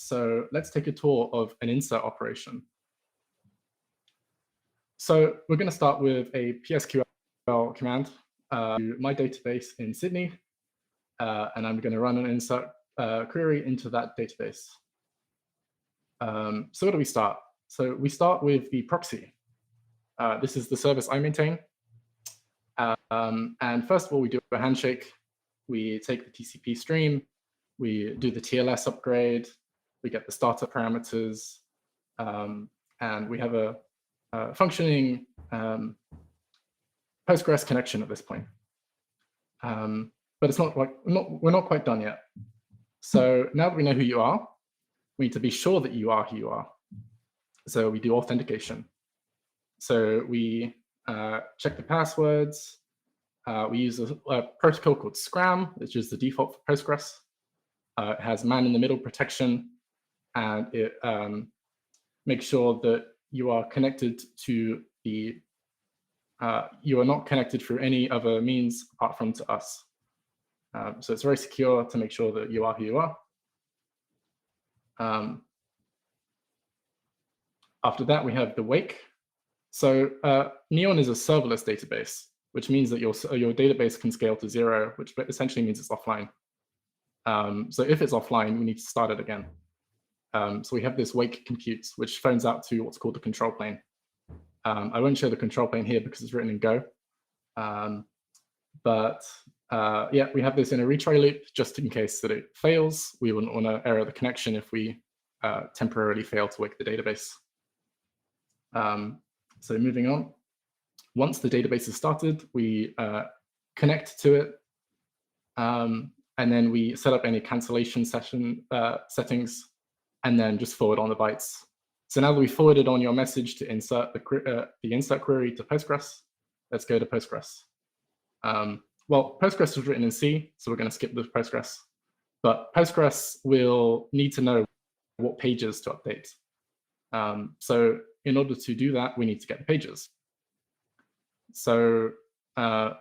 So let's take a tour of an insert operation. So we're going to start with a PSQL command to my database in Sydney, and I'm going to run an insert query into that database. So where do we start? So we start with the proxy. This is the service I maintain. And first of all, we do a handshake. We take the TCP stream. We do the TLS upgrade. We get the startup parameters. And we have a functioning Postgres connection at this point. But it's not like we're not quite done yet. So now that we know who you are, we need to be sure that you are who you are. So we do authentication. So we check the passwords. We use a protocol called Scram, which is the default for Postgres. It has man-in-the-middle protection, and it makes sure that you are connected to the, you are not connected through any other means apart from to us. So it's very secure to make sure that you are who you are. After that, we have the wake. So Neon is a serverless database, which means that your database can scale to 0, which essentially means it's offline. So if it's offline, we need to start it again. So we have this wake compute, which phones out to what's called the control plane. I won't show the control plane here because it's written in Go. But yeah, we have this in a retry loop just in case that it fails. We wouldn't want to error the connection if we temporarily fail to wake the database. So moving on, once the database is started, we connect to it, and then we set up any cancellation settings, and then just forward on the bytes. So now that we forwarded on your message to insert the insert query to Postgres, let's go to Postgres. Well, Postgres was written in C, so we're going to skip the Postgres. But Postgres will need to know what pages to update. So in order to do that, we need to get the pages. So at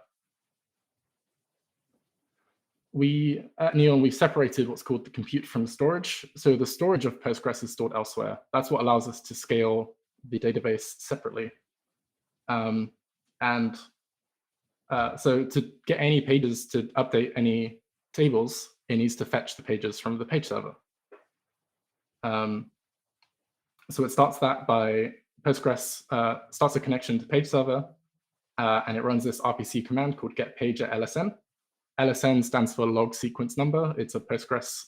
Neon, we separated what's called the compute from storage. So the storage of Postgres is stored elsewhere. That's what allows us to scale the database separately. So to get any pages to update any tables, it needs to fetch the pages from the page server. So it starts that by Postgres starts a connection to page server, and it runs this RPC command called getPager_LSN. LSN stands for log sequence number. It's a Postgres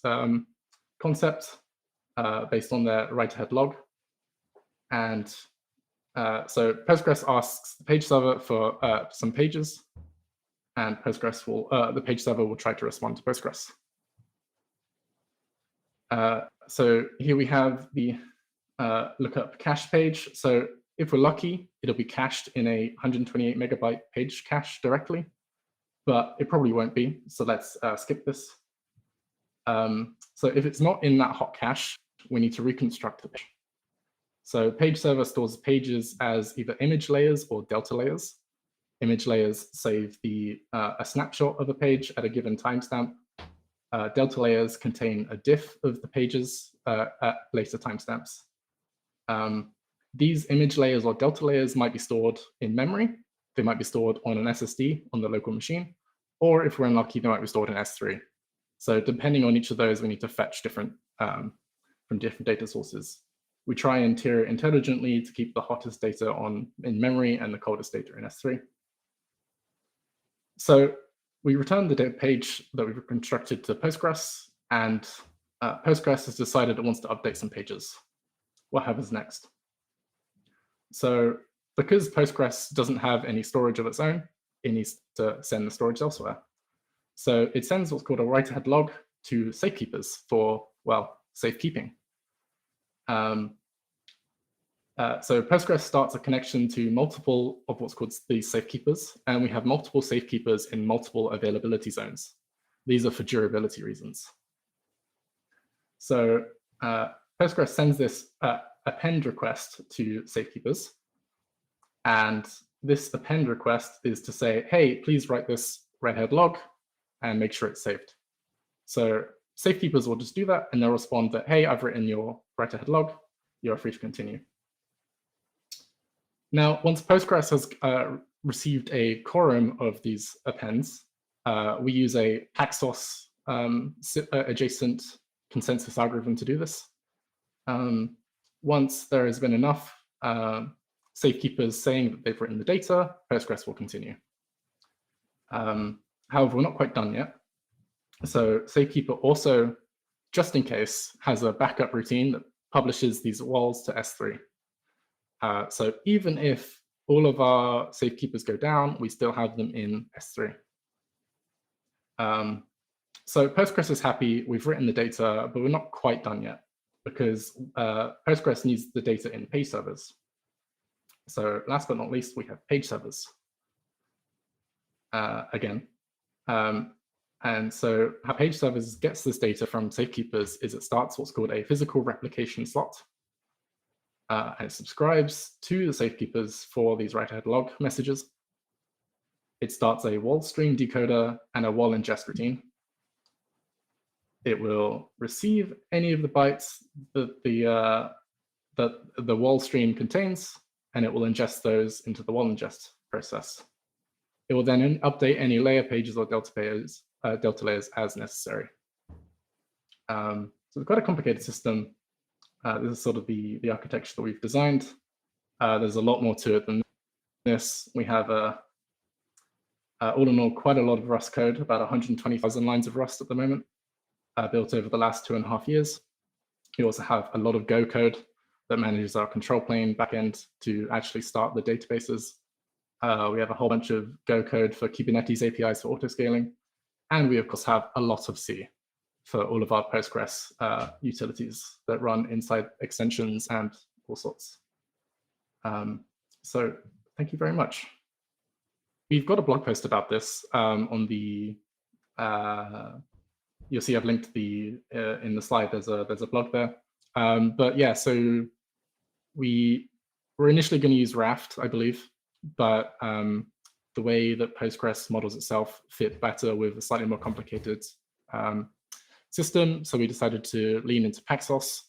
concept based on their write-ahead log. And so Postgres asks the page server for some pages, and Postgres will, the page server will try to respond to Postgres. So here we have the lookup cache page. So if we're lucky, it'll be cached in a 128 megabyte page cache directly, but it probably won't be. So let's skip this. So if it's not in that hot cache, we need to reconstruct the page. So page server stores pages as either image layers or delta layers. Image layers save a snapshot of a page at a given timestamp. Delta layers contain a diff of the pages at later timestamps. These image layers or delta layers might be stored in memory. They might be stored on an SSD on the local machine, or if we're unlucky, they might be stored in S3. So depending on each of those, we need to fetch different from different data sources. We try and tier it intelligently to keep the hottest data in memory and the coldest data in S3. So we return the data page that we've constructed to Postgres, and Postgres has decided it wants to update some pages. What happens next? So because Postgres doesn't have any storage of its own, it needs to send the storage elsewhere. So it sends what's called a write-ahead log to safekeepers for, well, safekeeping. So Postgres starts a connection to multiple of what's called these safekeepers, and we have multiple safekeepers in multiple availability zones. These are for durability reasons. So Postgres sends this append request to safekeepers, and this append request is to say, hey, please write this write-ahead log and make sure it's saved. So safekeepers will just do that, and they'll respond that, hey, I've written your write-ahead log. You're free to continue. Now, once Postgres has received a quorum of these appends, we use a Paxos adjacent consensus algorithm to do this. Once there has been enough safekeepers saying that they've written the data, Postgres will continue. However, we're not quite done yet. So Safekeeper also, just in case, has a backup routine that publishes these WALs to S3. So even if all of our safekeepers go down, we still have them in S3. So Postgres is happy, we've written the data, but we're not quite done yet because Postgres needs the data in page servers. So last but not least, we have page servers again. And so how page servers gets this data from safekeepers is it starts what's called a physical replication slot. And it subscribes to the safekeepers for these write-ahead log messages. It starts a WAL stream decoder and a WAL ingest routine. It will receive any of the bytes that the WAL stream contains, and it will ingest those into the WAL ingest process. It will then update any layer pages or delta layers as necessary. So we've got a complicated system. This is sort of the architecture that we've designed. There's a lot more to it than this. We have, all in all, quite a lot of Rust code, about 120,000 lines of Rust at the moment, built over the last 2.5 years. We also have a lot of Go code that manages our control plane backend to actually start the databases. We have a whole bunch of Go code for Kubernetes APIs for autoscaling. And we, of course, have a lot of C for all of our Postgres utilities that run inside extensions and all sorts. So thank you very much. We've got a blog post about this on the, you'll see I've linked the, in the slide, there's a blog there. But yeah, so we were initially going to use Raft, I believe, but the way that Postgres models itself fit better with a slightly more complicated system. So we decided to lean into Paxos.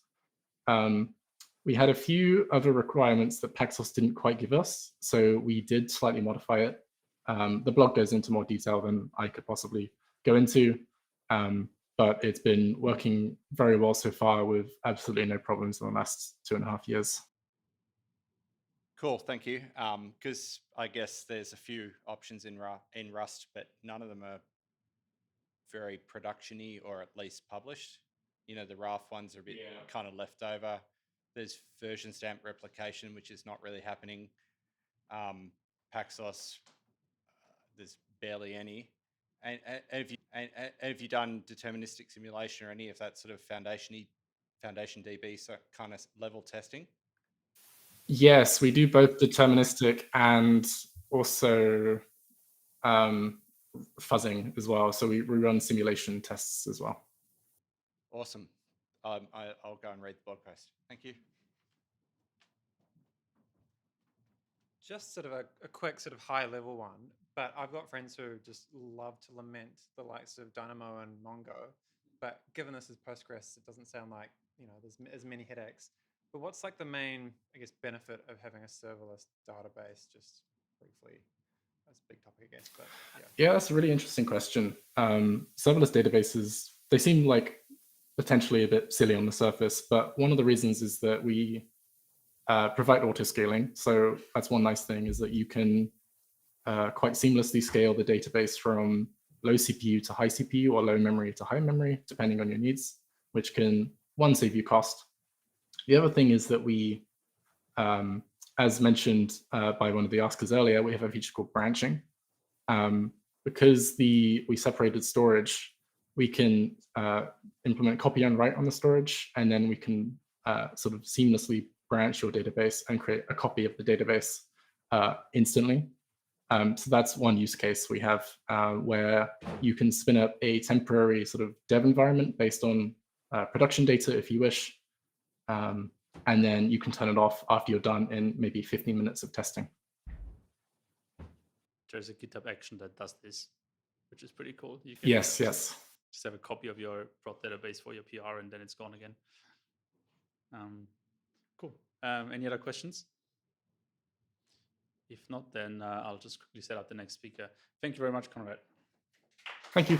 We had a few other requirements that Paxos didn't quite give us, so we did slightly modify it. The blog goes into more detail than I could possibly go into, but it's been working very well so far with absolutely no problems in the last 2.5 years. Cool, thank you. Because I guess there's a few options in Rust, but none of them are very production-y or at least published. You know, the Raft ones are a bit kind of left over. There's version stamp replication, which is not really happening. Paxos, there's barely any. And have you done deterministic simulation or any of that sort of foundation DB kind of level testing? Yes, we do both deterministic and also fuzzing as well. So we run simulation tests as well. Awesome. I'll go and read the blog post. Thank you. Just sort of a quick sort of high level one, but I've got friends who just love to lament the likes of Dynamo and Mongo. But given this is Postgres, it doesn't sound like, you know, there's as many headaches. But what's like the main, I guess, benefit of having a serverless database? Just briefly, that's a big topic, I guess. But yeah, that's a really interesting question. Serverless databases, they seem like potentially a bit silly on the surface, but one of the reasons is that we provide autoscaling. So that's one nice thing, is that you can quite seamlessly scale the database from low CPU to high CPU or low memory to high memory, depending on your needs, which can, one, save you cost. The other thing is that we, as mentioned by one of the askers earlier, we have a feature called branching. Because we separated storage, we can implement copy and write on the storage, and then we can sort of seamlessly branch your database and create a copy of the database instantly. So that's one use case we have where you can spin up a temporary sort of dev environment based on production data if you wish. And then you can turn it off after you're done in maybe 15 minutes of testing. There's a GitHub action that does this, which is pretty cool. Yes. just have a copy of your prod database for your PR, and then it's gone again. Cool. Any other questions? If not, then I'll just quickly set up the next speaker. Thank you very much, Conrad. Thank you.